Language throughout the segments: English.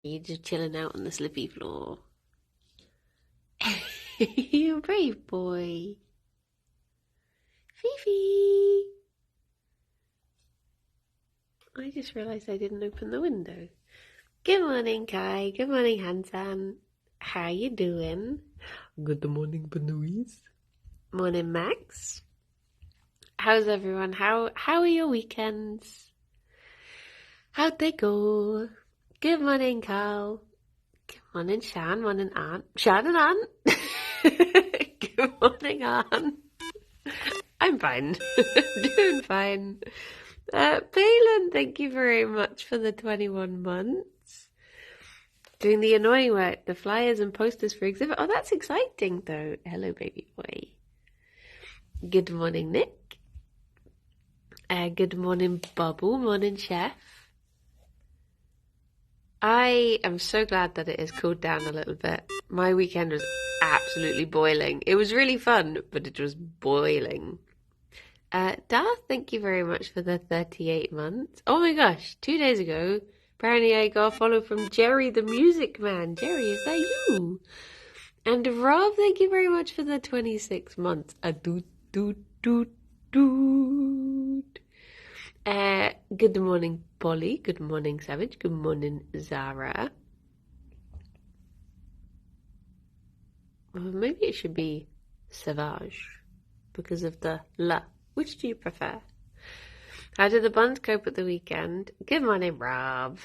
You're just chilling out on the slippy floor. You're a brave boy. Fifi! I just realised I didn't open the window. Good morning, Kai. Good morning, Hansan. How you doing? Good morning, Benoist. Morning, Max. How's everyone? How are your weekends? How'd they go? Good morning, Carl. Good morning, Shan. Morning, Aunt. Shan and Aunt. Good morning, Aunt. I'm fine. Doing fine. Palin, thank you very much for the 21 months. Doing the annoying work, the flyers and posters for exhibit. Oh, that's exciting, though. Hello, baby boy. Good morning, Nick. Good morning, Bubble. Morning, Chef. I am so glad that it has cooled down a little bit. My weekend was absolutely boiling. It was really fun, but it was boiling. Darth, thank you very much for the 38 months. Oh my gosh, 2 days ago, apparently I got a follow from Gerry the Music Man. Gerry, is that you? And Rob, thank you very much for the 26 months. A doot, doot, doot, doot. Good morning, Polly. Good morning, Savage. Good morning, Zara. Well, maybe it should be Savage because of the la. Which do you prefer? How did the buns cope at the weekend? Good morning, Rob.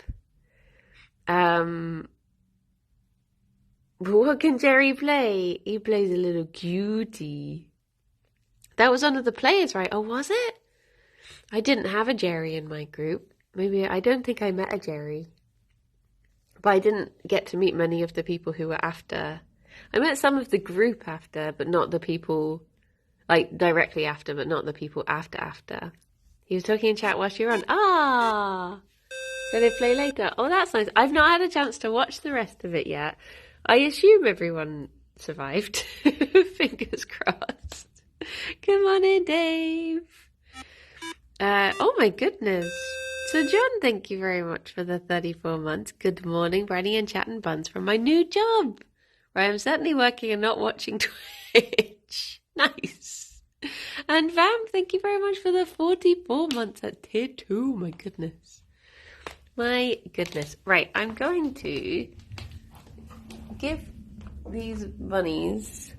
What can Gerry play? He plays a little cutie. That was one of the players, right? Oh, was it? I didn't have a Gerry in my group. Maybe I don't think I met a Gerry. But I didn't get to meet many of the people who were after. I met some of the group after, but not the people, like directly after, but not the people after. He was talking in chat whilst you were on. Ah! So they play later. Oh, that's nice. I've not had a chance to watch the rest of it yet. I assume everyone survived. Fingers crossed. Good morning, Dave. Oh my goodness. So John, thank you very much for the 34 months. Good morning, Brandy and Chat and Buns from my new job, where I'm certainly working and not watching Twitch. Nice. And Vam, thank you very much for the 44 months at tier 2. My goodness. My goodness. Right, I'm going to give these bunnies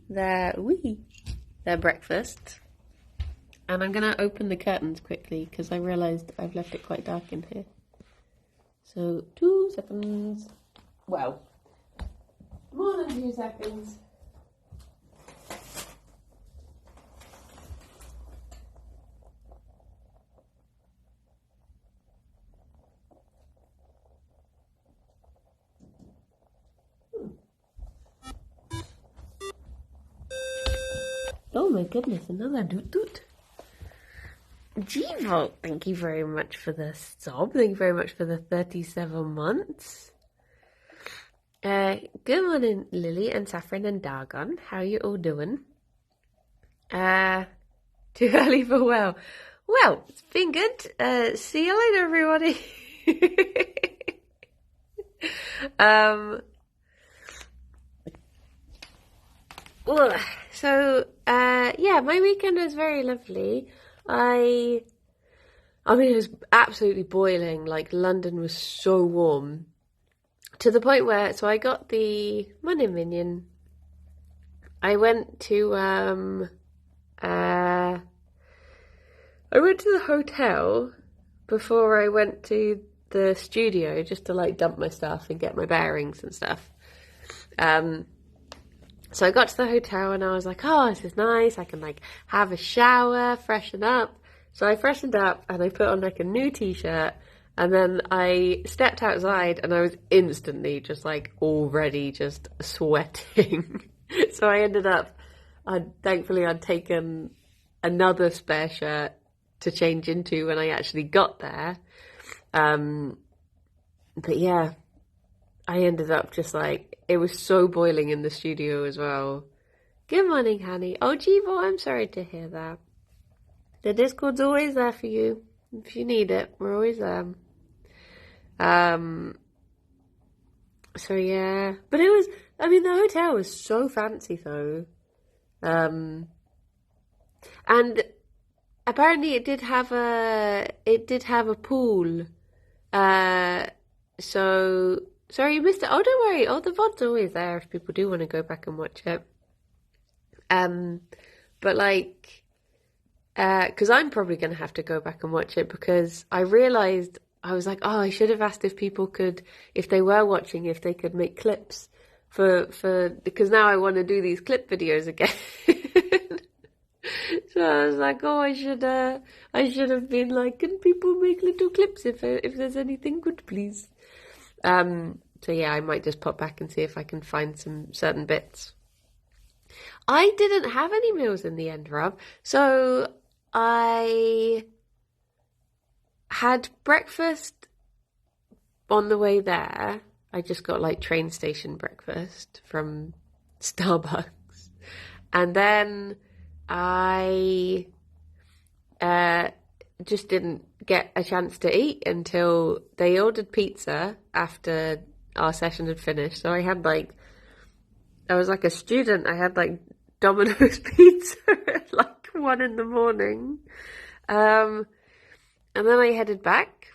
their breakfast. And I'm going to open the curtains quickly because I realised I've left it quite dark in here. So 2 seconds. Well, more than 2 seconds. Oh my goodness, another doot doot. G-Volt, thank you very much for the sub. Thank you very much for the 37 months. Good morning, Lily and Saffron and Dargon. How are you all doing? Too early for well. Well, it's been good. See you later, everybody. Yeah, my weekend was very lovely. I mean, it was absolutely boiling. Like, London was so warm. To the point where, so I got the money minion. I went to, I went to the hotel before I went to the studio just to, like, dump my stuff and get my bearings and stuff. So I got to the hotel and I was like, oh, this is nice. I can like have a shower, freshen up. So I freshened up and I put on like a new t-shirt and then I stepped outside and I was instantly just like already just sweating. So I ended up, thankfully I'd taken another spare shirt to change into when I actually got there. But yeah, I ended up just like, it was so boiling in the studio as well. Good morning, honey. Oh, Jivo, I'm sorry to hear that. The Discord's always there for you. If you need it, we're always there. So yeah, but it was. I mean, the hotel was so fancy though, and apparently it did have a pool. Uh, so sorry you missed it. Oh, don't worry. Oh, the VOD's always there if people do want to go back and watch it. Um, but like, because I'm probably going to have to go back and watch it because I realized I was like, oh, I should have asked if people could, if they were watching, if they could make clips for because now I want to do these clip videos again. So I was like, oh, I should have been like, can people make little clips if there's anything good, please? So yeah, I might just pop back and see if I can find some certain bits. I didn't have any meals in the end, Rob. So I had breakfast on the way there. I just got like train station breakfast from Starbucks. And then I just didn't get a chance to eat until they ordered pizza after our session had finished. So I was like a student. I had like Domino's pizza at like 1 a.m. And then I headed back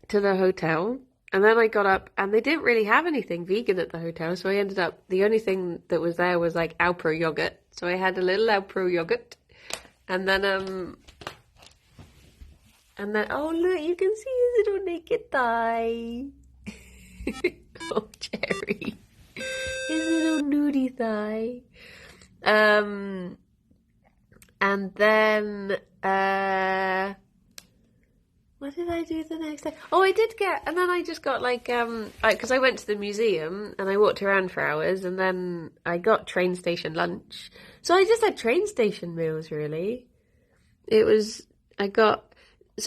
to the hotel. And then I got up and they didn't really have anything vegan at the hotel. So I ended up, the only thing that was there was like Alpro yogurt. So I had a little Alpro yogurt. And then, oh look, you can see his little naked thigh. Oh, Gerry. His little nudie thigh. And then, what did I do the next day? Oh, I did get, and then I just got like, because I went to the museum and I walked around for hours and then I got train station lunch. So I just had train station meals, really. So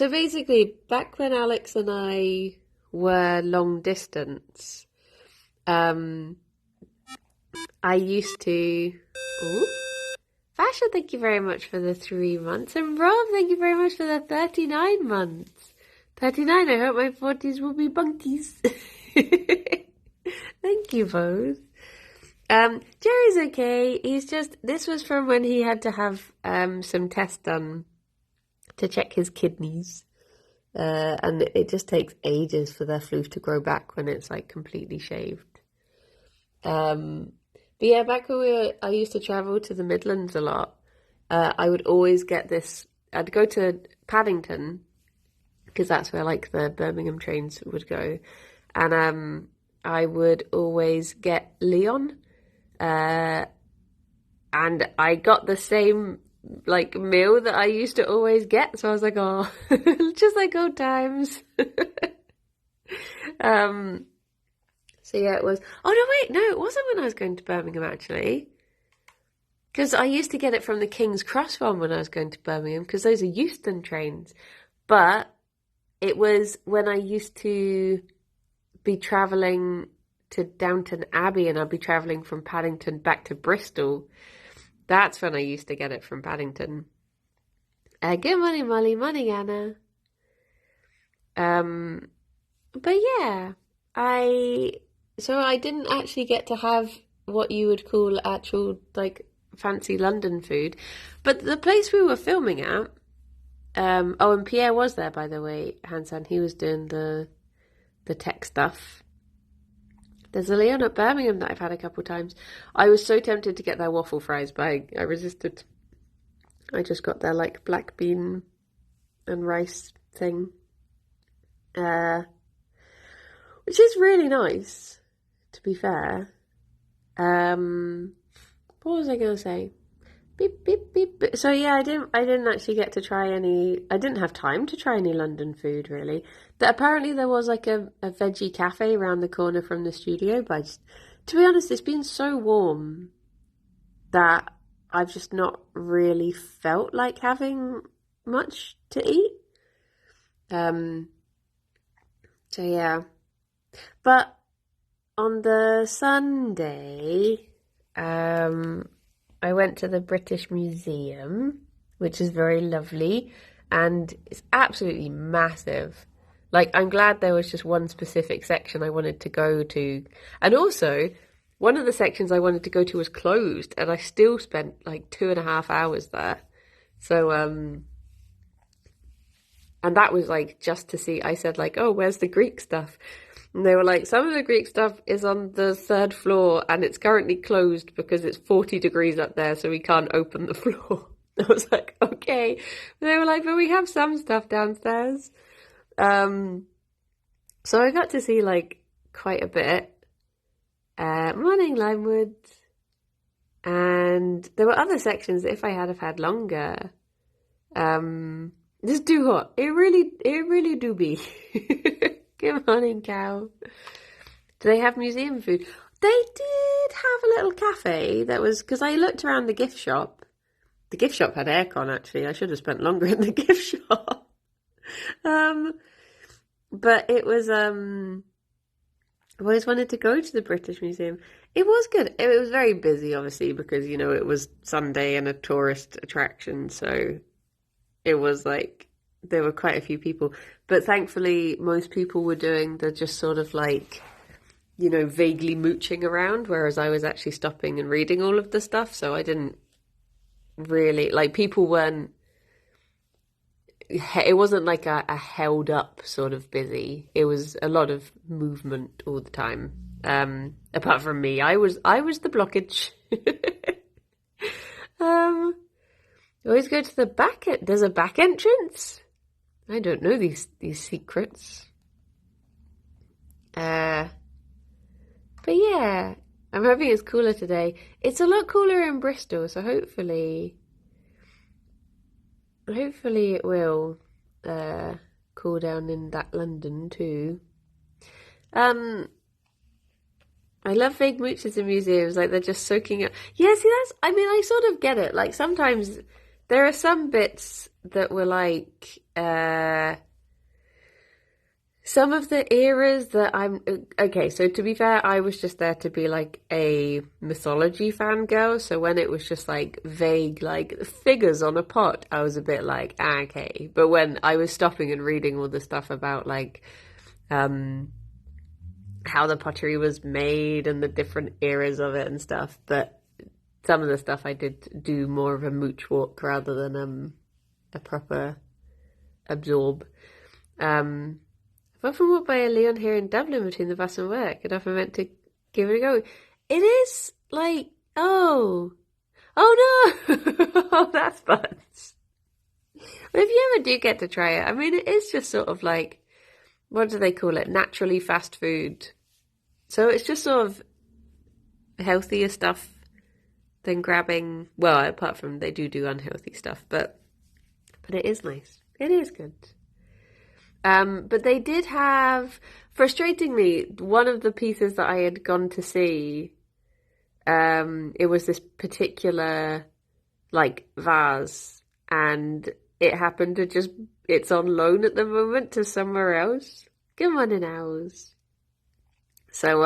basically, back when Alex and I were long distance, I used to, ooh, Fasha, thank you very much for the 3 months. And Rob, thank you very much for the 39 months. 39, I hope my 40s will be bunkies. Thank you both. Jerry's okay. This was from when he had to have some tests done to check his kidneys. And it just takes ages for their floof to grow back when it's like completely shaved. But yeah, back when I used to travel to the Midlands a lot, I would always get this. I'd go to Paddington because that's where like the Birmingham trains would go, and I would always get Leon, and I got the same like meal that I used to always get. So I was like, oh, just like old times. So yeah, it was. Oh no, wait, no, it wasn't when I was going to Birmingham actually, because I used to get it from the King's Cross one when I was going to Birmingham, because those are Euston trains. But it was when I used to be travelling to Downton Abbey, and I'd be travelling from Paddington back to Bristol. That's when I used to get it from Paddington. Good morning, Molly. Morning, Anna. But yeah, So I didn't actually get to have what you would call actual, like, fancy London food. But the place we were filming at, and Pierre was there, by the way, Hansan. He was doing the tech stuff. There's a Leon at Birmingham that I've had a couple of times. I was so tempted to get their waffle fries, but I resisted. I just got their, like, black bean and rice thing. Which is really nice, to be fair. What was I going to say? Beep, beep, beep, beep. So yeah, I didn't actually get to try any, I didn't have time to try any London food, really. Apparently there was like a veggie cafe around the corner from the studio, but to be honest, it's been so warm that I've just not really felt like having much to eat. So yeah. But on the Sunday, I went to the British Museum, which is very lovely, and it's absolutely massive. Like, I'm glad there was just one specific section I wanted to go to. And also, one of the sections I wanted to go to was closed, and I still spent like 2.5 hours there. So, and that was like just to see, I said like, oh, where's the Greek stuff? And they were like, some of the Greek stuff is on the 3rd floor and it's currently closed because it's 40 degrees up there, so we can't open the floor. I was like, okay. And they were like, but we have some stuff downstairs. So I got to see like quite a bit. Morning, Limewood. And there were other sections that if I had have had longer, just do hot. It really do be. Good morning, cow. Do they have museum food? They did have a little cafe that was, because I looked around the gift shop. The gift shop had aircon, actually. I should have spent longer in the gift shop. But it was, I've always wanted to go to the British Museum. It was good. It was very busy, obviously, because, you know, it was Sunday and a tourist attraction. So it was like, there were quite a few people. But thankfully, most people were doing the just sort of like, you know, vaguely mooching around, whereas I was actually stopping and reading all of the stuff. So I didn't really, like, people weren't, it wasn't like a held up sort of busy. It was a lot of movement all the time. Apart from me, I was the blockage. Always go to the back. There's a back entrance. I don't know these secrets. But yeah, I'm hoping it's cooler today. It's a lot cooler in Bristol, so hopefully it will cool down in that London too. I love fake mooches in museums, like they're just soaking up. Yeah, see, I sort of get it. Like sometimes there are some bits that were like some of the eras that okay, so to be fair, I was just there to be like a mythology fangirl. So when it was just like vague, like figures on a pot, I was a bit like, okay. But when I was stopping and reading all the stuff about like how the pottery was made and the different eras of it and stuff, but some of the stuff I did do more of a mooch walk rather than a proper absorb. I've often walked by a Leon here in Dublin between the bus and work, and often meant to give it a go. It is like, oh no, oh, that's buns. But if you ever do get to try it, I mean, it is just sort of like, what do they call it? Naturally fast food. So it's just sort of healthier stuff than grabbing, well, apart from they do unhealthy stuff, but it is nice. It is good. But they did have, frustratingly, one of the pieces that I had gone to see, it was this particular, like, vase, and it happened to just, it's on loan at the moment to somewhere else. Good morning, Owls. So,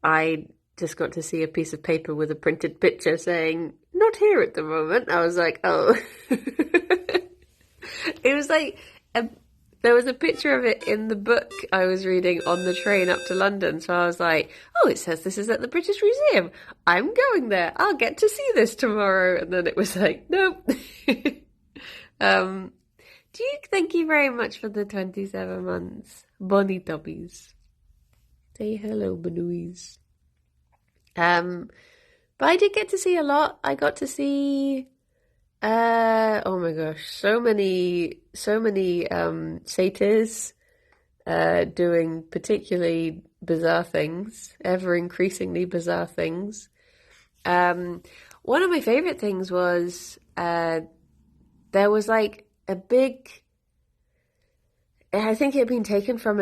I just got to see a piece of paper with a printed picture saying, not here at the moment. I was like, oh. It was like, there was a picture of it in the book I was reading on the train up to London. So I was like, oh, it says this is at the British Museum. I'm going there. I'll get to see this tomorrow. And then it was like, nope. Thank you very much for the 27 months. Bonnie Tubbies. Say hello, Banouis. But I did get to see a lot. I got to see, oh my gosh, so many satyrs, doing particularly bizarre things, ever increasingly bizarre things. One of my favorite things was, there was like a big, I think it had been taken from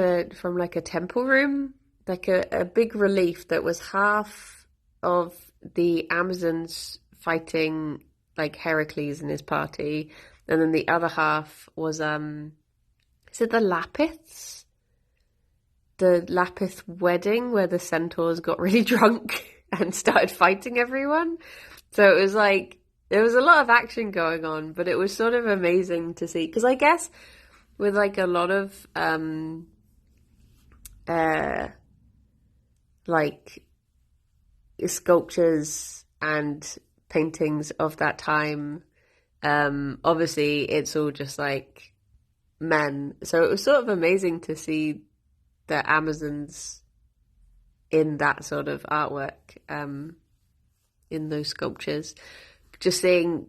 like a temple room, like a big relief that was half of the Amazons fighting like Heracles and his party, and then the other half was is it the Lapiths? The Lapith wedding where the centaurs got really drunk and started fighting everyone. So it was like there was a lot of action going on, but it was sort of amazing to see, because I guess with like a lot of like sculptures and paintings of that time. Obviously it's all just like men. So it was sort of amazing to see the Amazons in that sort of artwork, in those sculptures. Just seeing,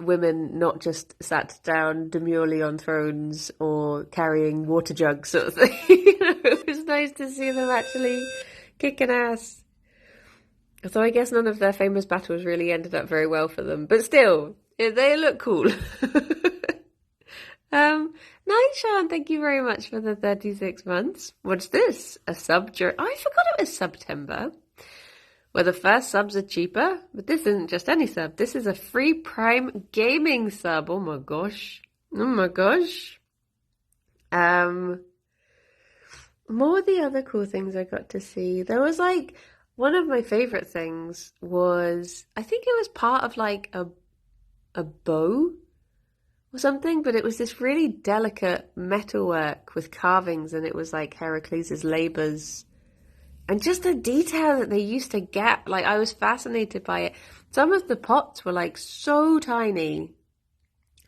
women not just sat down demurely on thrones or carrying water jugs sort of thing. It was nice to see them actually kicking ass. So I guess none of their famous battles really ended up very well for them. But still, they look cool. Nice, Sean. Thank you very much for the 36 months. What's this? A sub during... Oh, I forgot it was September. Where the first subs are cheaper. But this isn't just any sub. This is a free Prime gaming sub. Oh my gosh. Oh my gosh. More of the other cool things I got to see. There was like... One of my favorite things was... I think it was part of like a bow or something, but it was this really delicate metalwork with carvings, and it was like Heracles' labours. And just the detail that they used to get, like I was fascinated by it. Some of the pots were like so tiny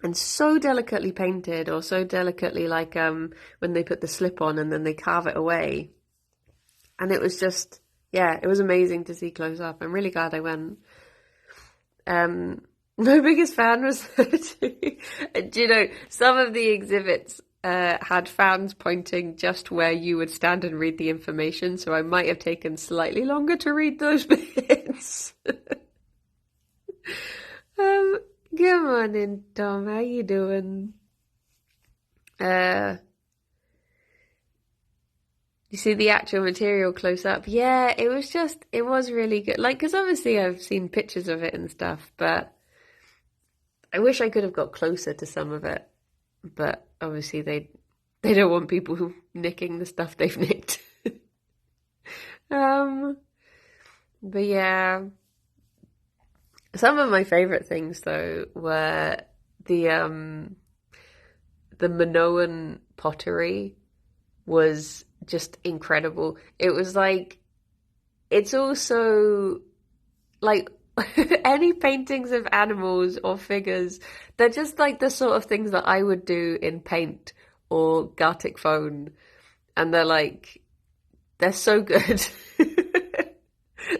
and so delicately painted, or so delicately like when they put the slip on and then they carve it away. And it was just, yeah, it was amazing to see close up. I'm really glad I went. My biggest fan was, some of the exhibits had fans pointing just where you would stand and read the information, so I might have taken slightly longer to read those bits. Come on in, Tom. How you doing? You see the actual material close up. Yeah, it was really good. Like, because obviously I've seen pictures of it and stuff, but I wish I could have got closer to some of it. But obviously they don't want people nicking the stuff they've nicked. But yeah. Some of my favourite things though were the Minoan pottery was just incredible. It was like, it's also like any paintings of animals or figures, they're just like the sort of things that I would do in paint or Gartic phone, and they're so good.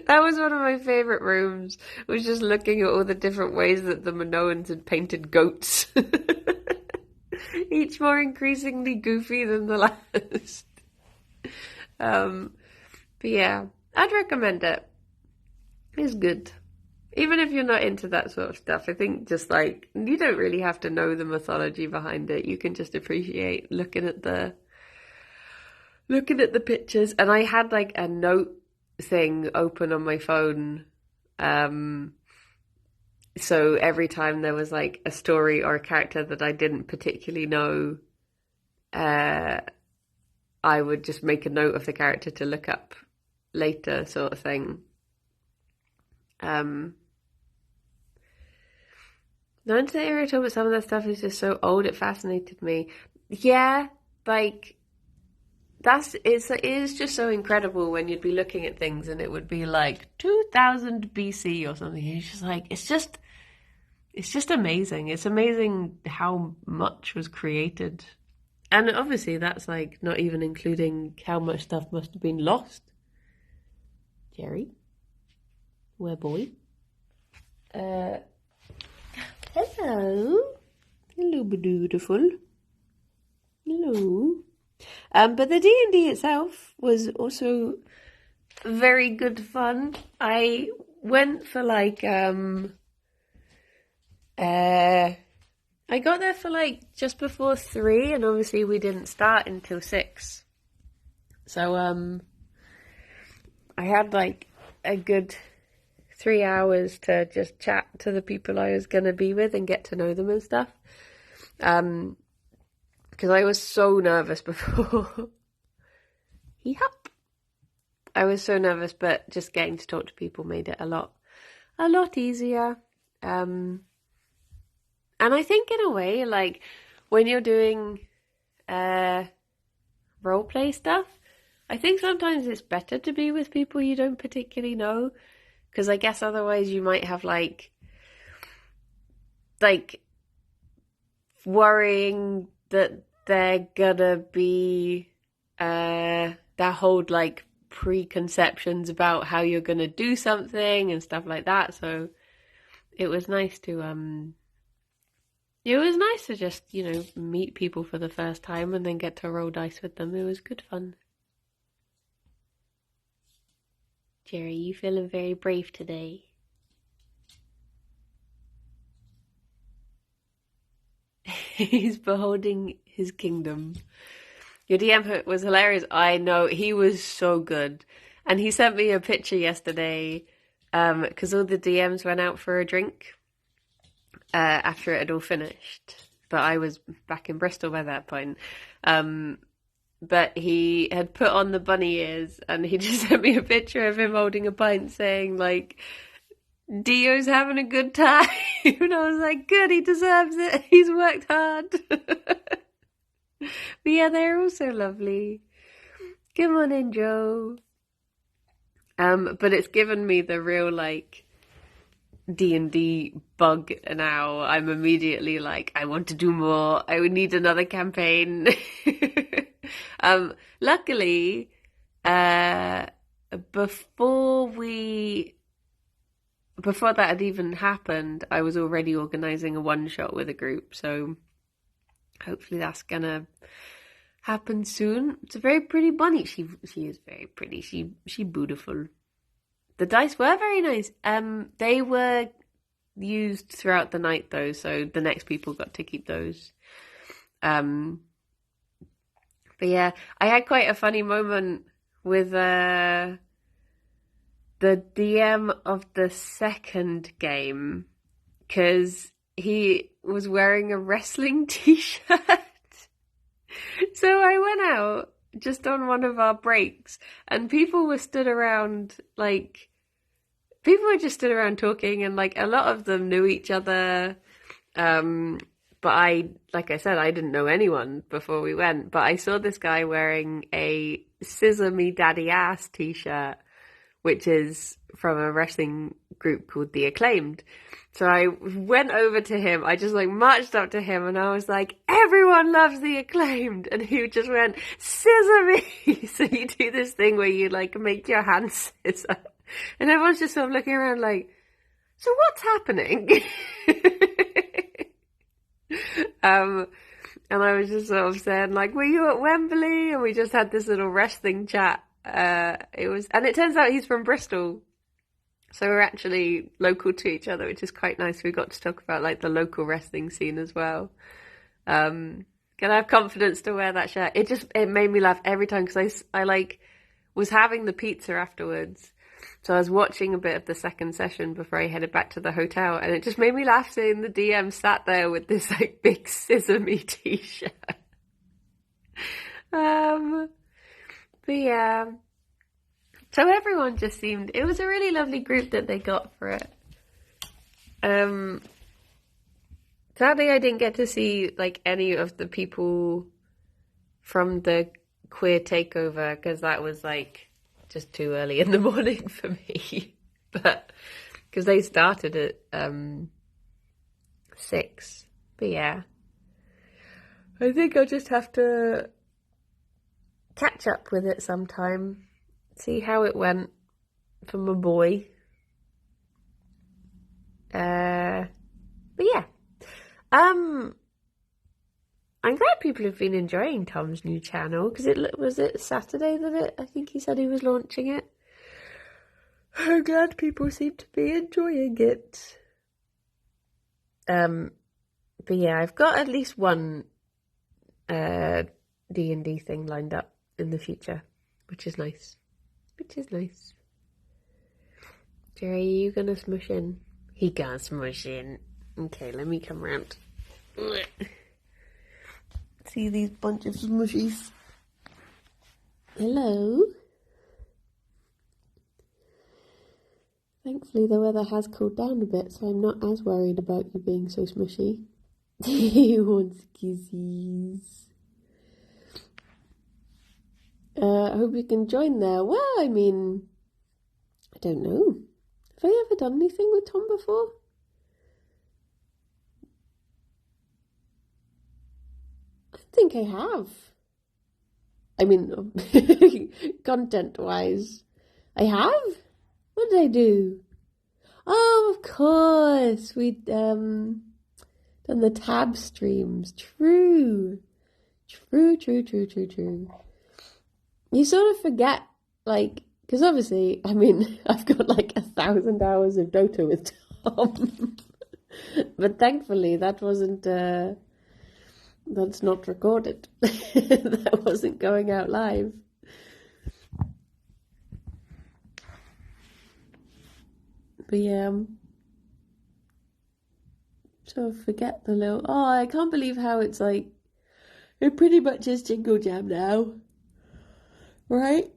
That was one of my favourite rooms, was just looking at all the different ways that the Minoans had painted goats. Each more increasingly goofy than the last. But yeah, I'd recommend it. It's good. Even if you're not into that sort of stuff, I think just like, you don't really have to know the mythology behind it. You can just appreciate looking at the pictures. And I had like a note thing open on my phone. So every time there was like a story or a character that I didn't particularly know, I would just make a note of the character to look up later, sort of thing. Not into the area at all, but some of that stuff is just so old, it fascinated me. Yeah, like, it is just so incredible when you'd be looking at things and it would be like 2000 BC or something. And it's just like, it's just amazing. It's amazing how much was created. And obviously that's like not even including how much stuff must have been lost. Gerry? Where boy? Hello. Hello, beautiful. Hello. But the D&D itself was also very good fun. I went for like, I got there for like just before 3, and obviously we didn't start until 6. So, I had like a good 3 hours to just chat to the people I was going to be with and get to know them and stuff. Because I was so nervous before. Yup. I was so nervous, but just getting to talk to people made it a lot easier. And I think in a way, like when you're doing role play stuff. I think sometimes it's better to be with people you don't particularly know, because I guess otherwise you might have like worrying that they're gonna be that hold like preconceptions about how you're gonna do something and stuff like that. So it was nice to just, meet people for the first time and then get to roll dice with them. It was good fun. Gerry, you feeling very brave today? He's beholding his kingdom. Your DM was hilarious. I know, he was so good. And he sent me a picture yesterday because all the DMs went out for a drink after it had all finished. But I was back in Bristol by that point. But he had put on the bunny ears and he just sent me a picture of him holding a pint saying, like, Dio's having a good time. And I was like, good, he deserves it. He's worked hard. But yeah, they're all so lovely. Come on in, Joe. But it's given me the real, like, D&D bug now. I'm immediately like, I want to do more. I would need another campaign. Luckily, before that had even happened, I was already organising a one-shot with a group, so hopefully that's gonna happen soon. It's a very pretty bunny. She is very pretty. She beautiful. The dice were very nice. They were used throughout the night though, so the next people got to keep those. But yeah, I had quite a funny moment with the DM of the second game, because he was wearing a wrestling t-shirt. So I went out just on one of our breaks and people were stood around, like, people were just stood around talking, and like a lot of them knew each other. But like I said, I didn't know anyone before we went, but I saw this guy wearing a Scissor Me Daddy Ass t-shirt, which is from a wrestling group called The Acclaimed. So I went over to him, I just like marched up to him and I was like, everyone loves The Acclaimed. And he just went, scissor me. So you do this thing where you like make your hands scissor. And everyone's just sort of looking around like, so what's happening? And I was just sort of saying like, were you at Wembley? And we just had this little wrestling chat. And it turns out he's from Bristol. So we're actually local to each other, which is quite nice. We got to talk about like the local wrestling scene as well. Can I have confidence to wear that shirt? It made me laugh every time because I like was having the pizza afterwards. So I was watching a bit of the second session before I headed back to the hotel, and it just made me laugh seeing the DM sat there with this like big Scissor Me t-shirt. But yeah. So everyone just it was a really lovely group that they got for it. Sadly I didn't get to see like any of the people from the queer takeover because that was like just too early in the morning for me. But because they started at 6. But yeah. I think I'll just have to catch up with it sometime. See how it went for my boy. But yeah. I'm glad people have been enjoying Tom's new channel, because was it Saturday that I think he said he was launching it. I'm glad people seem to be enjoying it. But yeah, I've got at least one D&D thing lined up in the future, which is nice. Gerry, are you gonna smush in? He can't smush in. Okay, let me come round. See these bunch of smushies. Hello. Thankfully the weather has cooled down a bit, so I'm not as worried about you being so smushy. He wants kisses. I hope you can join there. Well, I mean, I don't know. Have I ever done anything with Tom before? I think I have. I mean, content-wise, I have? What did I do? Oh, of course, we'd done the tab streams. True. You sort of forget, like, because obviously, I mean, I've got like 1,000 hours of Dota with Tom, but thankfully that wasn't, that's not recorded. That wasn't going out live. But yeah, sort of forget the little, oh, I can't believe how it's like, it pretty much is Jingle Jam now, right?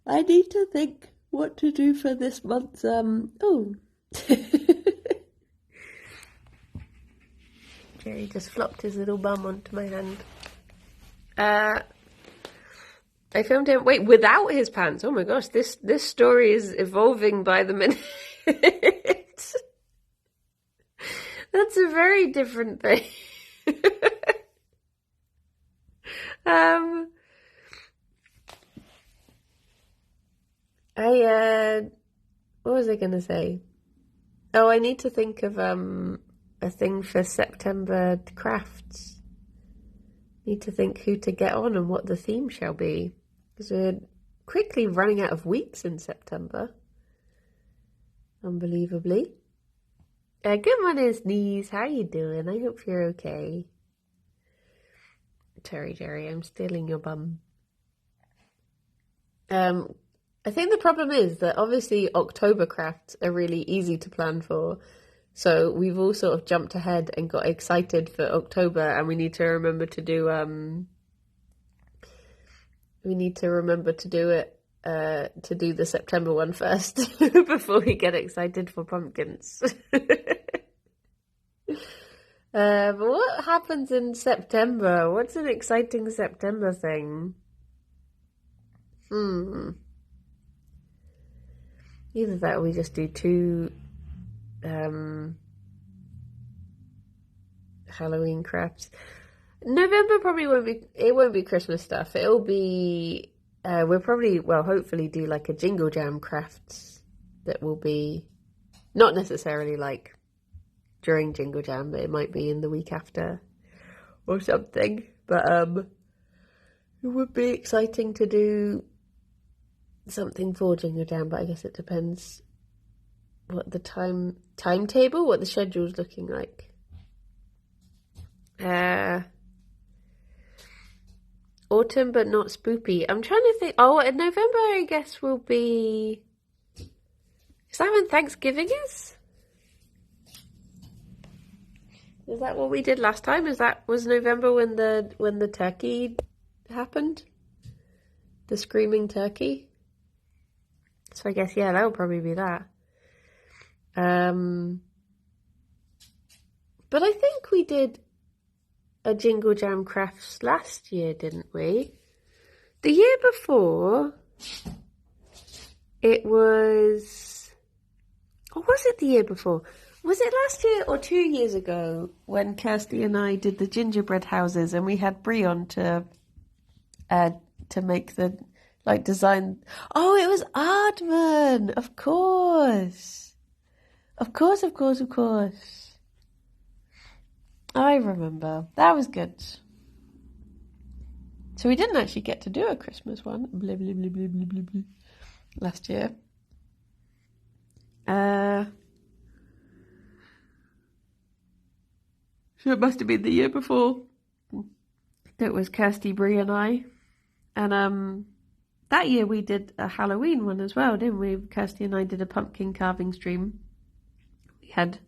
I need to think what to do for this month's, oh. Gerry just flopped his little bum onto my hand. I filmed him, wait, without his pants. Oh my gosh, this story is evolving by the minute. That's a very different thing. What was I gonna say? Oh, I need to think of a thing for September crafts. Need to think who to get on and what the theme shall be, because we're quickly running out of weeks in September. Unbelievably. Good morning, Sneeze. How you doing? I hope you're okay. Gerry, I'm stealing your bum. I think the problem is that obviously October crafts are really easy to plan for. So we've all sort of jumped ahead and got excited for October, and we need to remember to do it to do the September one first before we get excited for pumpkins. But what happens in September? What's an exciting September thing? Either that or we just do two Halloween crafts. November probably won't be Christmas stuff. It'll be we'll probably, well, hopefully do like a Jingle Jam crafts that will be not necessarily like during Jingle Jam, but it might be in the week after or something. But it would be exciting to do something for Jingle Jam, but I guess it depends what the timetable, what the schedule's looking like. Autumn but not spoopy. I'm trying to think. Oh, in November I guess will be, is that when Thanksgiving is? Is that what we did last time? Was November when the turkey happened? The screaming turkey? So I guess, yeah, that'll probably be that. But I think we did a Jingle Jam crafts last year, didn't we? The year before, it was, or was it the year before? Was it last year or 2 years ago when Kirsty and I did the gingerbread houses and we had Brion to make the, like, design? Oh, it was Aardman, of course. Of course. I remember. That was good. So we didn't actually get to do a Christmas one, blah, blah, blah, blah, blah, blah, blah, last year. So it must have been the year before. That was Kirsty, Brie and I. And that year we did a Halloween one as well, didn't we? Kirsty and I did a pumpkin carving stream. We had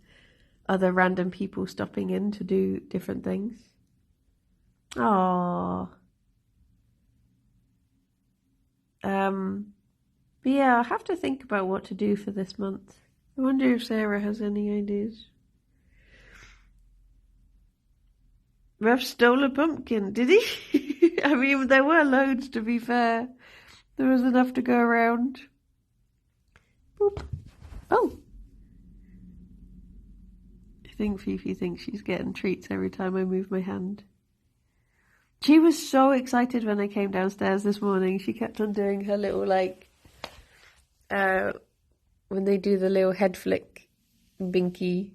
other random people stopping in to do different things. Aww. But yeah, I'll have to think about what to do for this month. I wonder if Sarah has any ideas. Rev stole a pumpkin, did he? I mean, there were loads, to be fair. There was enough to go around. Boop. Oh. I think Fifi thinks she's getting treats every time I move my hand. She was so excited when I came downstairs this morning. She kept on doing her little, like, when they do the little head flick binky.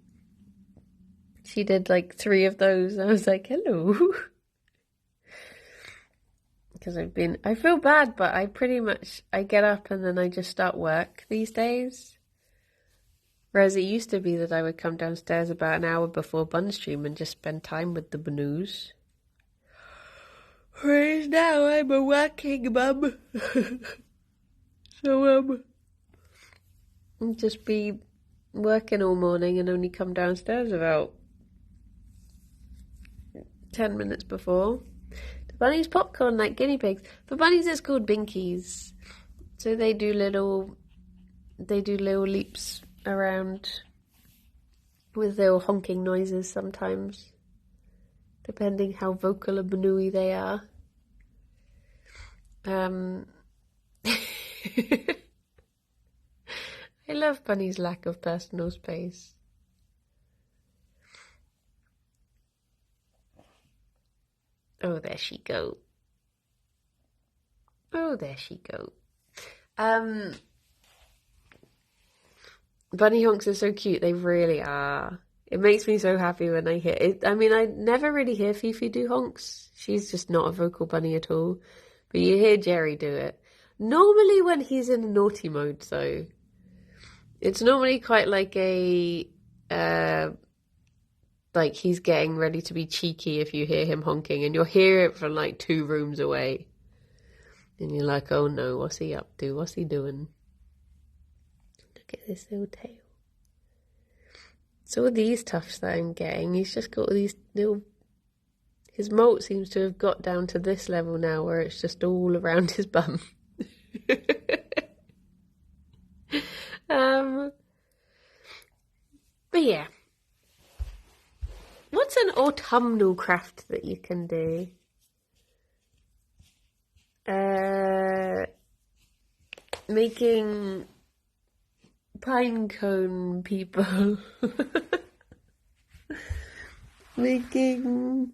She did like 3 of those. I was like, hello. Because I feel bad, but I get up and then I just start work these days. Whereas it used to be that I would come downstairs about an hour before bun stream and just spend time with the Banoos. Whereas now I'm a working mum. So, I'll just be working all morning and only come downstairs about 10 minutes before. The bunnies popcorn like guinea pigs. For bunnies it's called binkies. So they do little leaps around with little honking noises sometimes, depending how vocal a banooey they are. I love Bunny's lack of personal space. Oh, there she go. Oh, there she go. Bunny honks are so cute. They really are. It makes me so happy when I hear it. I mean, I never really hear Fifi do honks. She's just not a vocal bunny at all. But you hear Gerry do it. Normally when he's in a naughty mode, though. It's normally quite like like he's getting ready to be cheeky if you hear him honking. And you'll hear it from like 2 rooms away. And you're like, oh no, what's he up to? What's he doing? Look at this little tail. So all these tufts that I'm getting, he's just got all these little... His molt seems to have got down to this level now where it's just all around his bum. But yeah. What's an autumnal craft that you can do? Making pine cone people. Making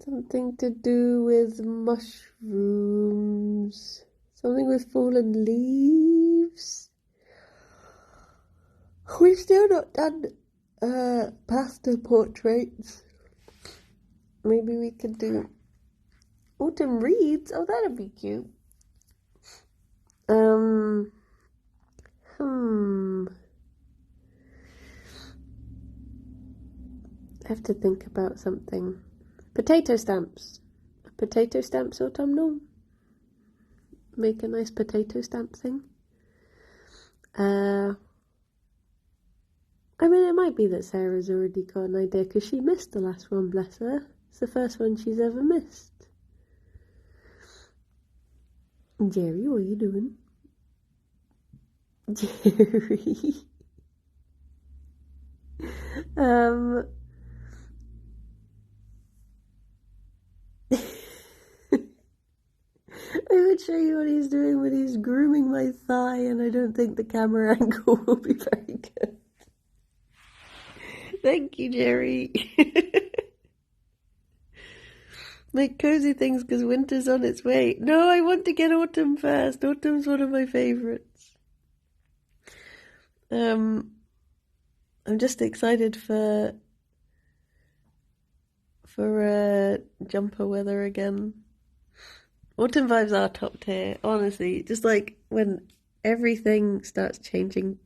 something to do with mushrooms. Something with fallen leaves. We've still not done pasta portraits. Maybe we could do autumn reeds. Oh, that'd be cute. I have to think about something. Potato stamps. Potato stamps autumnal. Make a nice potato stamp thing. I mean, it might be that Sarah's already got an idea because she missed the last one, bless her. It's the first one she's ever missed. Gerry, what are you doing? Gerry. I would show you what he's doing when he's grooming my thigh, and I don't think the camera angle will be very good. Thank you, Gerry. Like cozy things because winter's on its way. No, I want to get autumn first. Autumn's one of my favourites. I'm just excited for jumper weather again. Autumn vibes are top tier, honestly. Just like when everything starts changing,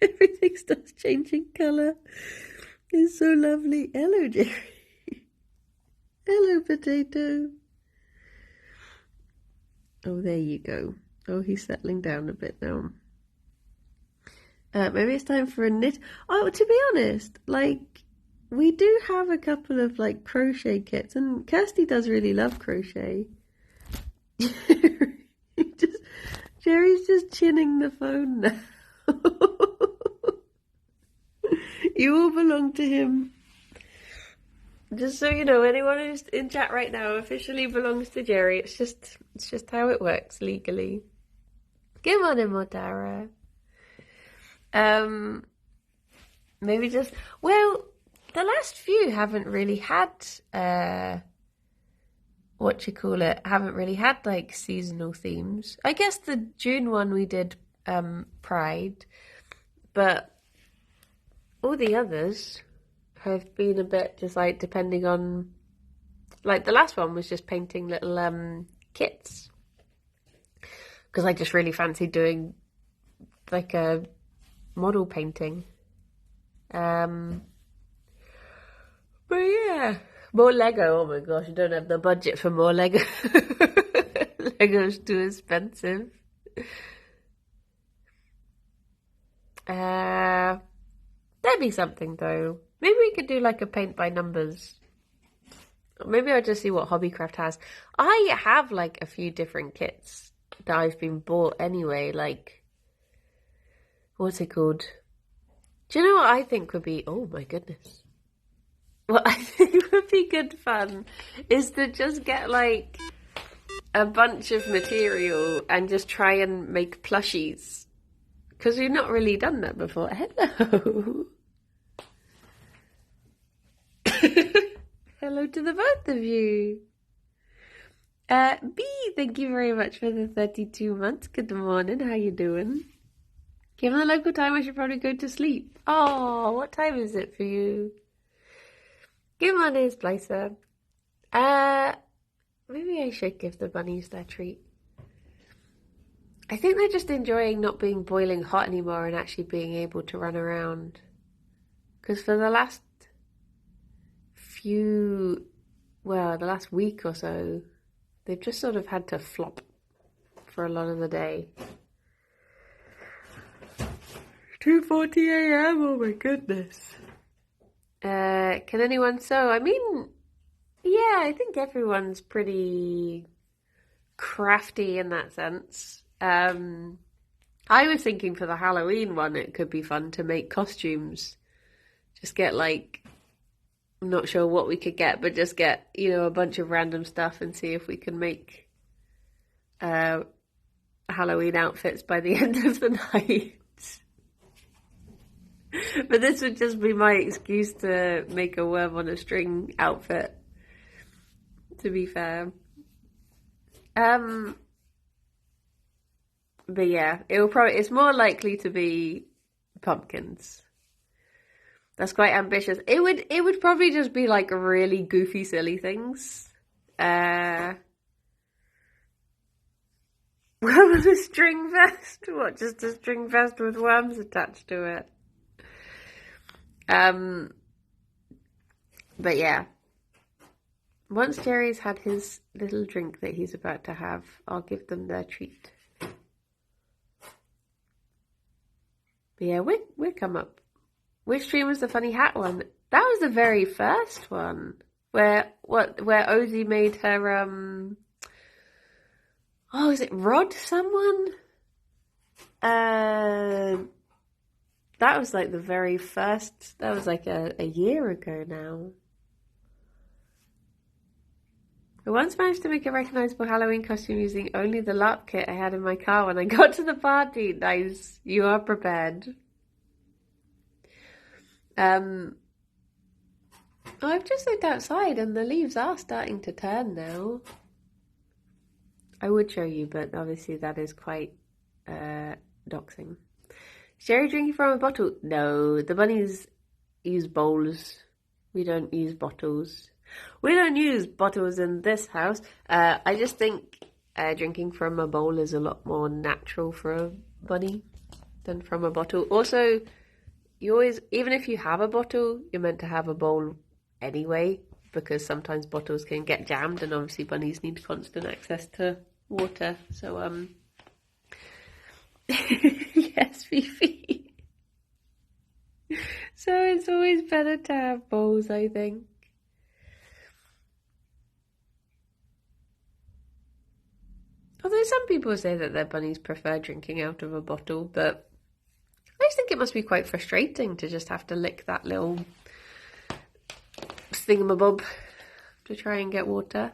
everything starts changing colour. It's so lovely. Hello, Gerry. Hello, potato. Oh, there you go. Oh, he's settling down a bit now. Maybe it's time for a knit. Oh, to be honest, like, we do have a couple of, like, crochet kits, and Kirsty does really love crochet. Gerry's just chinning the phone now. You all belong to him. Just so you know, anyone who's in chat right now officially belongs to Gerry. It's just how it works legally. Good morning, Motara. Maybe just, well, the last few haven't really had haven't really had like seasonal themes. I guess the June one we did Pride, but all the others have been a bit just like depending on, like the last one was just painting little kits because I just really fancied doing like a model painting. But yeah, more Lego. Oh my gosh, I don't have the budget for more Lego. Lego's too expensive. There'd be something though. Maybe we could do like a paint by numbers. Maybe I'll just see what Hobbycraft has. I have like a few different kits that I've been bought anyway. Like, what's it called? Do you know what I think would be? Oh my goodness. What I think would be good fun is to just get like a bunch of material and just try and make plushies. Because we've not really done that before. Hello. Hello to the both of you. B, thank you very much for the 32 months. Good morning. How you doing? Given the local time, I should probably go to sleep. Oh, what time is it for you? Good morning, Splicer. Maybe I should give the bunnies their treat. I think they're just enjoying not being boiling hot anymore and actually being able to run around. Because for the last the last week or so, they've just sort of had to flop for a lot of the day. 2:40 a.m. Oh my goodness. Can anyone sew? I mean, yeah, I think everyone's pretty crafty in that sense. I was thinking for the Halloween one, it could be fun to make costumes. Just get like, I'm not sure what we could get, but just get, a bunch of random stuff and see if we can make Halloween outfits by the end of the night. But this would just be my excuse to make a worm on a string outfit, to be fair. But yeah, it's more likely to be pumpkins. That's quite ambitious. It would probably just be like really goofy, silly things. Worm on a string vest? What, just a string vest with worms attached to it? But yeah, once Gerry's had his little drink that he's about to have, I'll give them their treat. But yeah, we come up. Which stream was the funny hat one? That was the very first one where Ozzy made her oh, is it Rod someone? That was like the very first, that was like a year ago now. I once managed to make a recognisable Halloween costume using only the LARP kit I had in my car when I got to the party. Nice. You are prepared. I've just looked outside and the leaves are starting to turn now. I would show you, but obviously that is quite doxing. Is Gerry drinking from a bottle? No, the bunnies use bowls. We don't use bottles. We don't use bottles in this house. I just think drinking from a bowl is a lot more natural for a bunny than from a bottle. Also, you always, even if you have a bottle, you're meant to have a bowl anyway, because sometimes bottles can get jammed and obviously bunnies need constant access to water. So, yes, Fifi. So it's always better to have bowls, I think. Although some people say that their bunnies prefer drinking out of a bottle, but I just think it must be quite frustrating to just have to lick that little thingamabob to try and get water.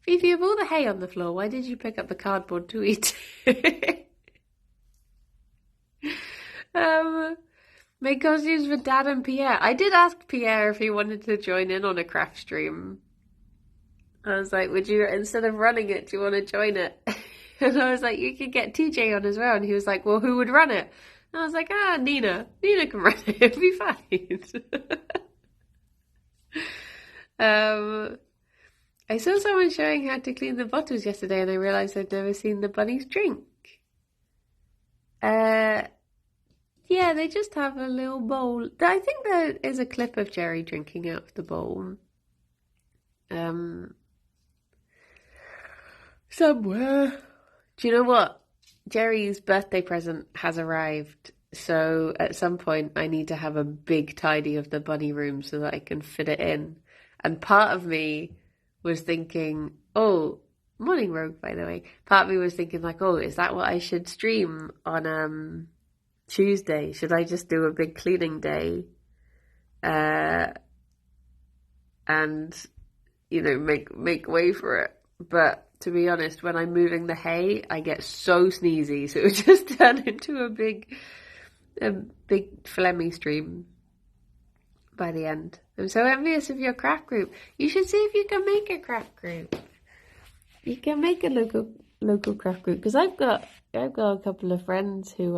Fifi, of all the hay on the floor, why did you pick up the cardboard to eat? Make costumes for Dad and Pierre. I did ask Pierre if he wanted to join in on a craft stream. I was like, would you, instead of running it, do you want to join it? And I was like, you could get TJ on as well. And he was like, well, who would run it? And I was like, Nina. Nina can run it. It'll be fine. I saw someone showing how to clean the bottles yesterday and I realised I'd never seen the bunnies drink. Yeah, they just have a little bowl. I think there is a clip of Gerry drinking out of the bowl. Somewhere. Do you know what? Gerry's birthday present has arrived. So at some point I need to have a big tidy of the bunny room so that I can fit it in. And part of me was thinking, oh, morning Rogue, by the way. Part of me was thinking like, oh, is that what I should stream on Tuesday? Should I just do a big cleaning day? And, you know, make way for it. But to be honest, when I'm moving the hay, I get so sneezy. So it would just turn into a big phlegmy stream by the end. I'm so envious of your craft group. You should see if you can make a craft group. You can make a local craft group because I've got a couple of friends who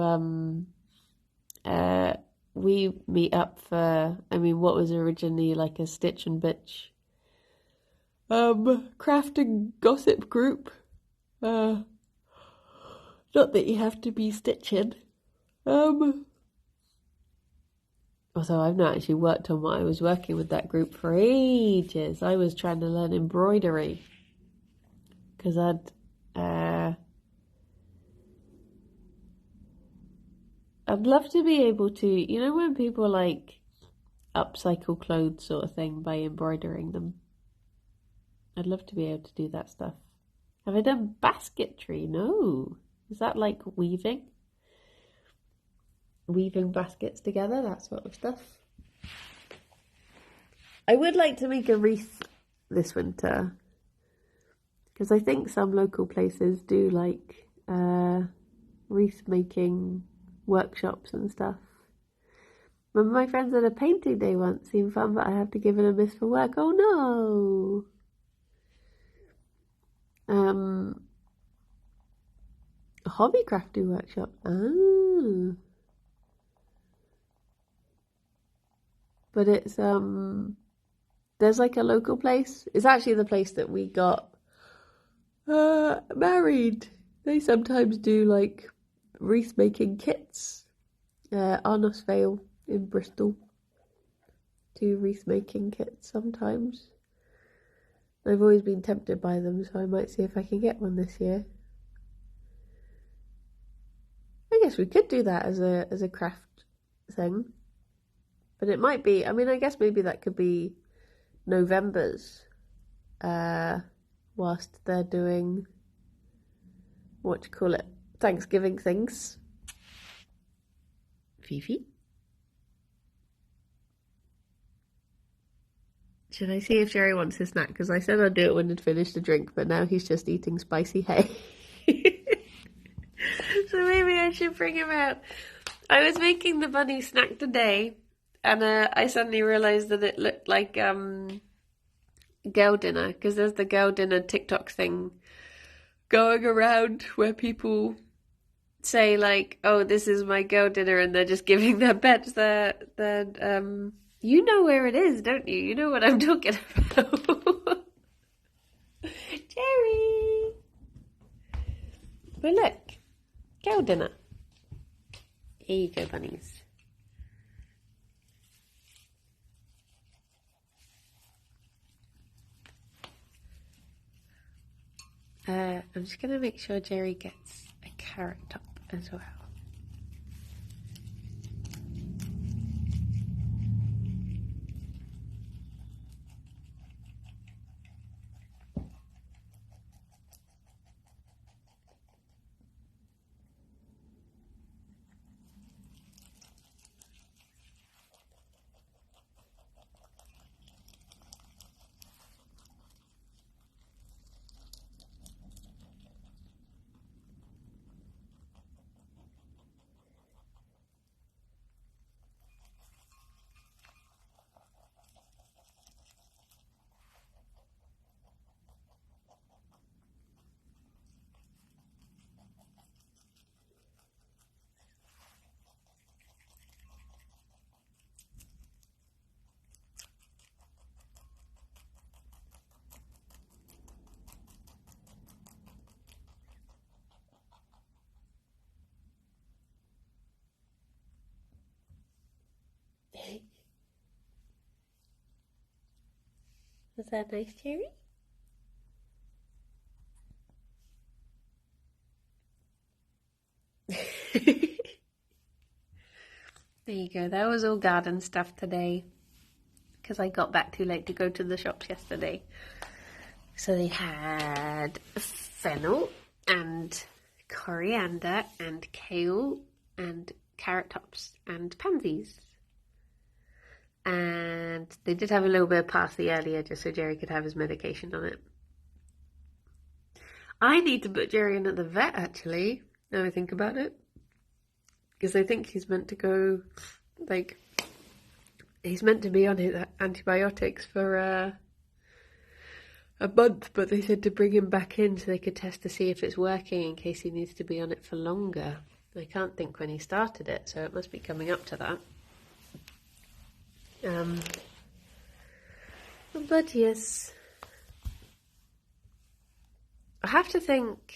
we meet up for. I mean, what was originally like a Stitch and Bitch craft and gossip group. Not that you have to be stitching. Although I've not actually worked on what I was working with that group for ages. I was trying to learn embroidery. Because I'd love to be able to, you know when people like upcycle clothes sort of thing by embroidering them? I'd love to be able to do that stuff. Have I done basketry? No. Is that like weaving? Weaving baskets together, that sort of stuff. I would like to make a wreath this winter because I think some local places do like wreath making workshops and stuff. Remember my friends at a painting day once seemed fun, but I have to give it a miss for work. Oh no! A hobby crafting workshop. Ah. But it's there's like a local place. It's actually the place that we got married. They sometimes do like wreath making kits. Arnos Vale in Bristol do wreath making kits sometimes. I've always been tempted by them, so I might see if I can get one this year. I guess we could do that as a craft thing. But it might be, I mean, I guess maybe that could be November's, whilst they're doing, Thanksgiving things. Fifi? Should I see if Gerry wants his snack? Because I said I'd do it when I'd finished the drink, but now he's just eating spicy hay. So maybe I should bring him out. I was making the bunny snack today. And I suddenly realised that it looked like girl dinner, because there's the girl dinner TikTok thing going around where people say like, oh, this is my girl dinner, and they're just giving their pets their you know where it is, don't you? You know what I'm talking about. Gerry! But look, girl dinner. Here you go, bunnies. I'm just going to make sure Gerry gets a carrot top as well. Was that nice, Gerry? There you go. That was all garden stuff today because I got back too late to go to the shops yesterday. So they had fennel and coriander and kale and carrot tops and pansies. And they did have a little bit of parsley earlier just so Gerry could have his medication on it. I need to put Gerry in at the vet actually, now I think about it. Because I think he's meant to go, he's meant to be on his antibiotics for a month, but they said to bring him back in so they could test to see if it's working in case he needs to be on it for longer. I can't think when he started it, so it must be coming up to that. But yes, I have to think,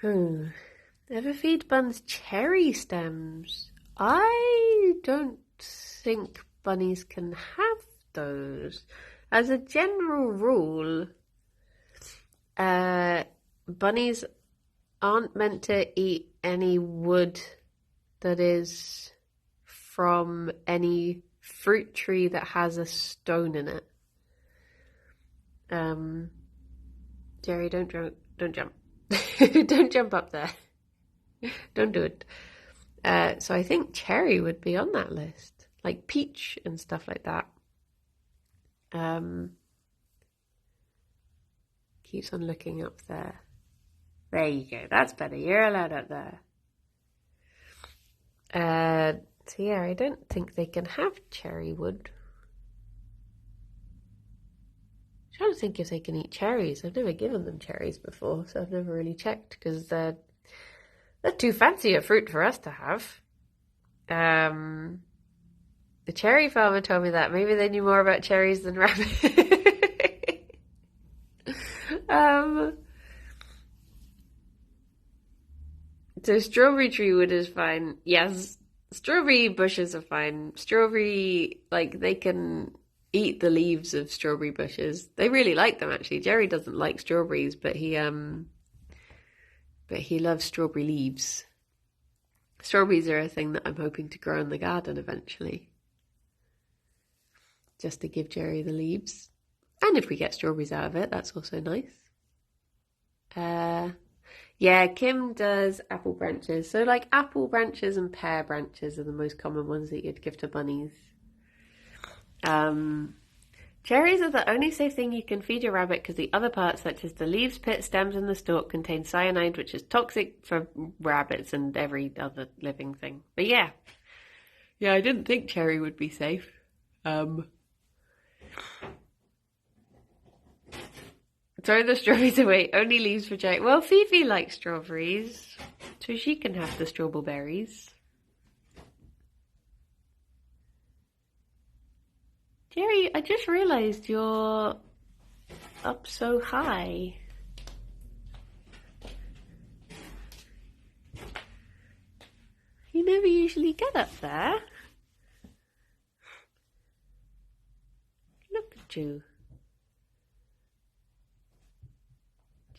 ever feed Buns cherry stems? I don't think bunnies can have those. As a general rule, bunnies aren't meant to eat any wood that is from any fruit tree that has a stone in it. Gerry, don't jump. Don't jump up there. Don't do it. So I think cherry would be on that list, like peach and stuff like that. Keeps on looking up there. There you go. That's better. You're allowed up there. So yeah, I don't think they can have cherry wood. I'm trying to think if they can eat cherries. I've never given them cherries before, so I've never really checked because they're too fancy a fruit for us to have. The cherry farmer told me that. Maybe they knew more about cherries than rabbits. So strawberry tree wood is fine. Yes, strawberry bushes are fine. Strawberry, they can eat the leaves of strawberry bushes. They really like them, actually. Gerry doesn't like strawberries, but he loves strawberry leaves. Strawberries are a thing that I'm hoping to grow in the garden eventually. Just to give Gerry the leaves. And if we get strawberries out of it, that's also nice. Yeah, Kim does apple branches. So apple branches and pear branches are the most common ones that you'd give to bunnies. Cherries are the only safe thing you can feed your rabbit because the other parts, such as the leaves, pit, stems, and the stalk, contain cyanide, which is toxic for rabbits and every other living thing. But yeah, I didn't think cherry would be safe. Throw the strawberries away. Only leaves for Gerry. Well, Fifi likes strawberries, so she can have the strawberries. Gerry, I just realised you're up so high. You never usually get up there. Look at you.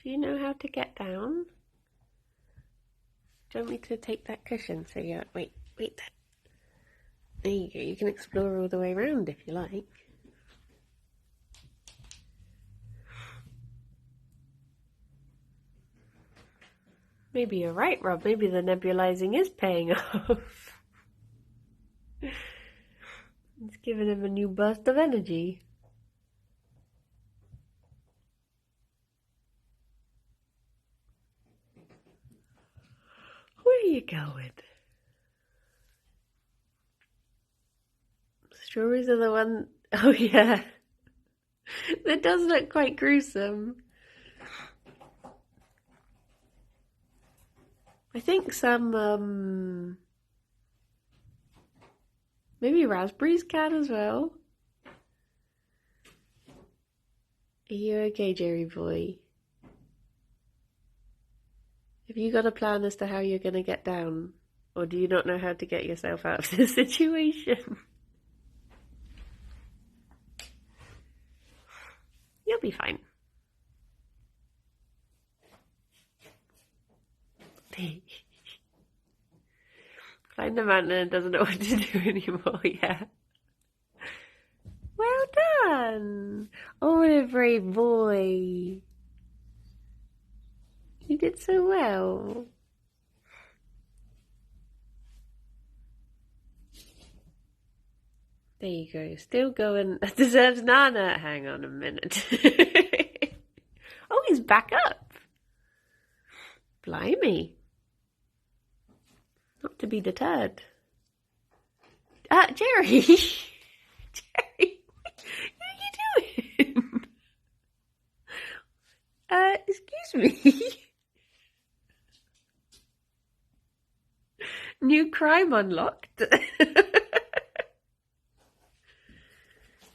Do you know how to get down? Do you want me to take that cushion so you're... Wait. There you go. You can explore all the way around if you like. Maybe you're right, Rob. Maybe the nebulizing is paying off. It's giving him a new burst of energy. Where are you going? Strawberries are the one... Oh, yeah. That does look quite gruesome. I think some, maybe raspberries can as well. Are you okay, Gerry boy? Have you got a plan as to how you're going to get down? Or do you not know how to get yourself out of this situation? You'll be fine. Climbed the mountain and doesn't know what to do anymore, yeah. Well done! Oh, what a brave boy. You did so well. There you go. Still going. Deserves Nana. Hang on a minute. Oh, he's back up. Blimey. Not to be deterred. Gerry. Gerry, what are you doing? Excuse me. New crime unlocked. Have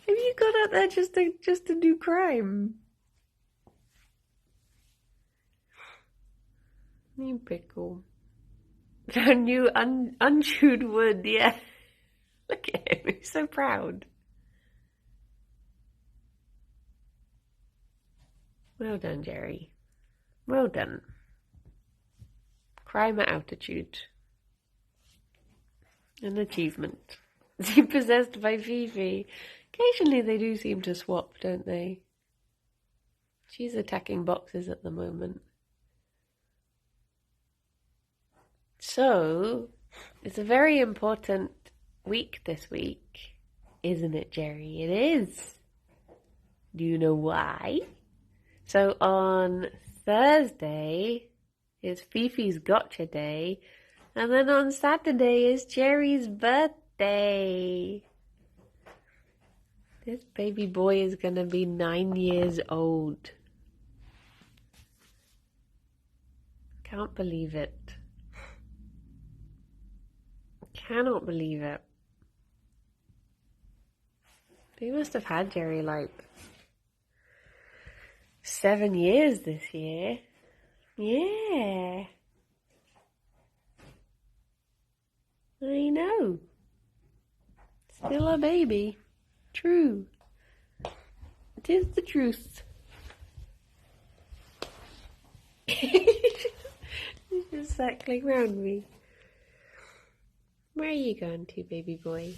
you got out there just to do crime? New pickle. New unchewed wood, yeah. Look at him, he's so proud. Well done, Gerry. Well done. Crime at altitude. An achievement. Is he possessed by Fifi? Occasionally they do seem to swap, don't they? She's attacking boxes at the moment. So, it's a very important week this week, isn't it, Gerry? It is. Do you know why? So on Thursday is Fifi's gotcha day, and then on Saturday is Gerry's birthday. This baby boy is gonna be 9 years old. Can't believe it. Cannot believe it. We must have had Gerry like 7 years this year. Yeah. I know. Still a baby. True. It is the truth. He's just circling round me. Where are you going to, baby boy?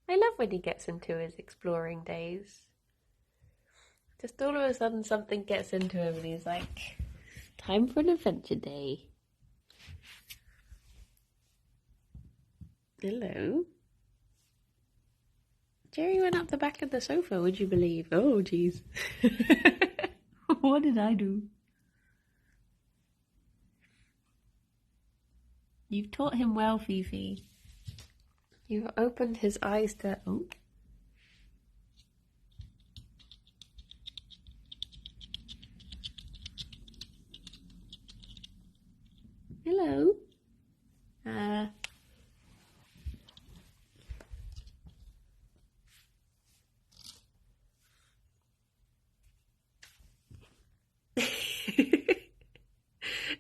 I love when he gets into his exploring days. Just all of a sudden something gets into him and he's like, time for an adventure day. Hello. Gerry went up the back of the sofa, would you believe? Oh, jeez. What did I do? You've taught him well, Fifi. You've opened his eyes to... Oh. Hello.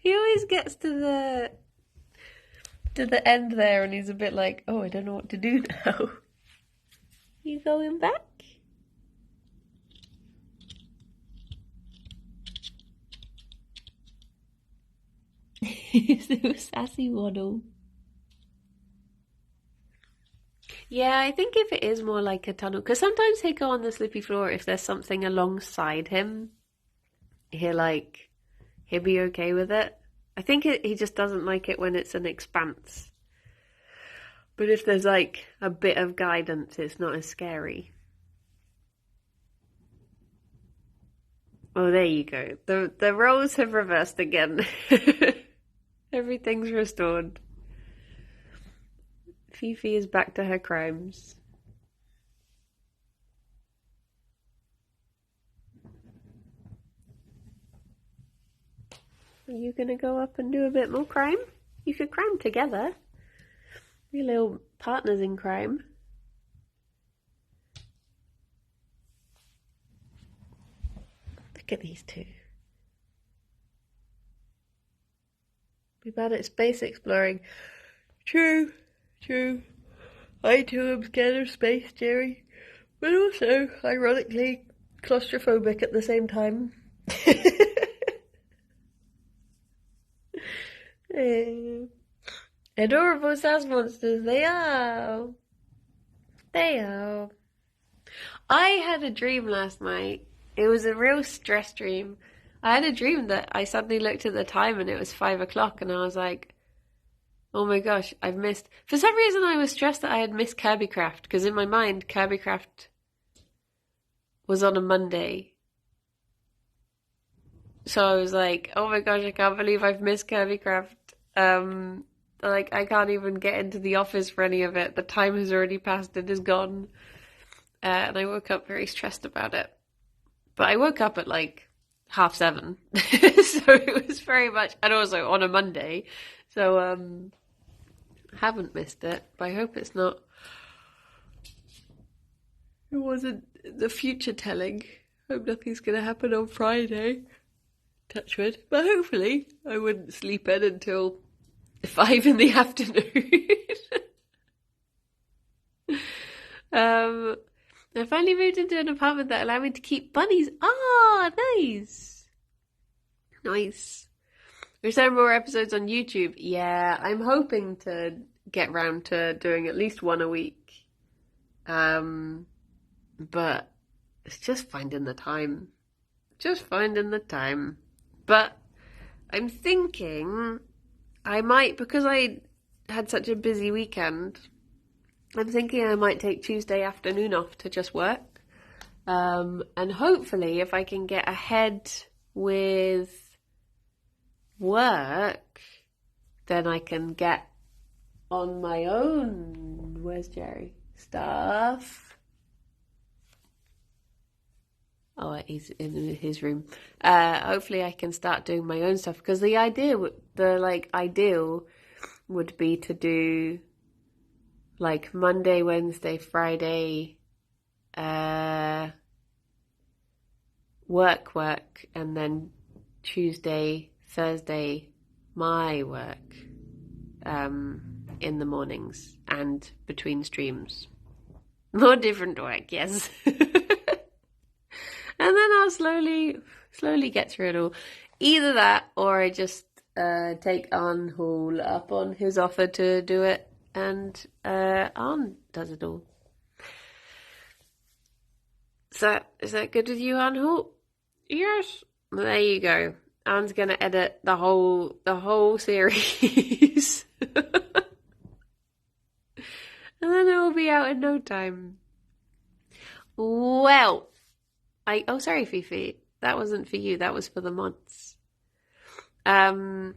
He always gets to the end there and he's a bit like, oh, I don't know what to do now. You going back? So sassy waddle. Yeah, I think if it is more like a tunnel, because sometimes he'll go on the slippy floor if there's something alongside him. He'll be okay with it. I think he just doesn't like it when it's an expanse. But if there's like a bit of guidance, it's not as scary. Oh, there you go. The roles have reversed again. Everything's restored. Fifi is back to her crimes. Are you gonna go up and do a bit more crime? You could crime together. Your little partners in crime. Look at these two. Be bad at space exploring. True. I too am scared of space, Jerry, but also, ironically, claustrophobic at the same time. Adorable sass monsters, they are. They are. I had a dream last night. It was a real stress dream. I had a dream that I suddenly looked at the time and it was 5 o'clock, and I was like, oh my gosh, I've missed. For some reason, I was stressed that I had missed Kirby Craft, because in my mind, Kirby Craft was on a Monday. So I was like, oh my gosh, I can't believe I've missed Kirby Craft. Like, I can't even get into the office for any of it. The time has already passed, it is gone. And I woke up very stressed about it. But I woke up at like 7:30. So it was very much, and also on a Monday. So, haven't missed it, but I hope it's not. It wasn't the future telling. Hope nothing's going to happen on Friday. Touch wood. But hopefully I wouldn't sleep in until 5 in the afternoon. I finally moved into an apartment that allowed me to keep bunnies. Ah, nice. Nice. There's no more episodes on YouTube. Yeah, I'm hoping to get round to doing at least one a week. But it's just finding the time. Just finding the time. But I'm thinking I might, because I had such a busy weekend, I'm thinking I might take Tuesday afternoon off to just work. And hopefully if I can get ahead with work, then I can get on my own, where's Jerry? Stuff. Oh, he's in his room. Hopefully I can start doing my own stuff, because the ideal would be to do like Monday, Wednesday, Friday, work, and then Tuesday, Thursday, my work, in the mornings and between streams. More different work, yes. And then I'll slowly get through it all. Either that, or I just take Arnhall up on his offer to do it, and Arn does it all. Is that good with you, Arnhall? Yes. Well, there you go. Arn's gonna edit the whole series, and then it will be out in no time. Well. Oh, sorry, Fifi. That wasn't for you. That was for the mods. Oh,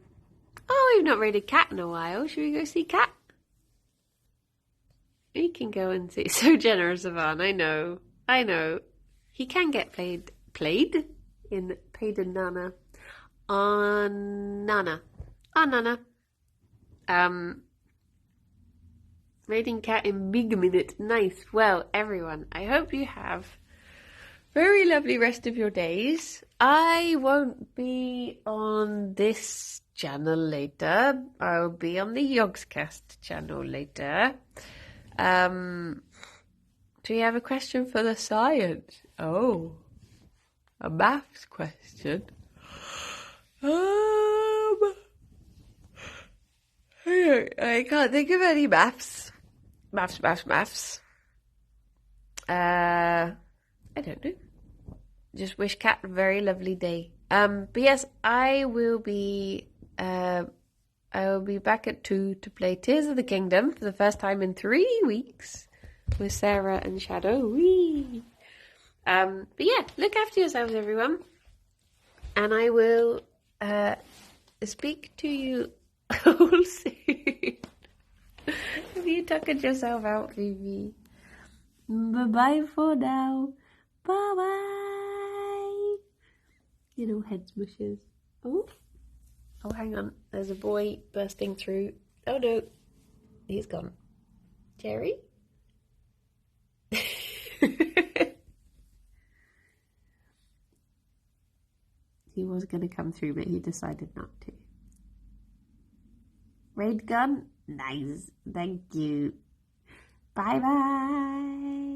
we've not raided Cat in a while. Should we go see Cat? We can go and see. So generous of Arn. I know. He can get played in Paid and Nana. On Nana. Raiding Cat in Big Minute. Nice. Well, everyone, I hope you have very lovely rest of your days. I won't be on this channel later. I'll be on the Yogscast channel later. Do you have a question for the science? Oh, a maths question. I can't think of any maths. Maths. I don't know. Just wish Cat a very lovely day. But yes, I will be back at 2 to play Tears of the Kingdom for the first time in 3 weeks with Sarah and Shadow. Whee! But yeah, look after yourselves, everyone. And I will speak to you all soon. Have you tuckered yourself out, Phoebe? Bye-bye for now. Bye-bye. Head smushes. Oh, hang on. There's a boy bursting through. Oh, no. He's gone. Jerry? He was going to come through, but he decided not to. Raid gun? Nice. Thank you. Bye bye.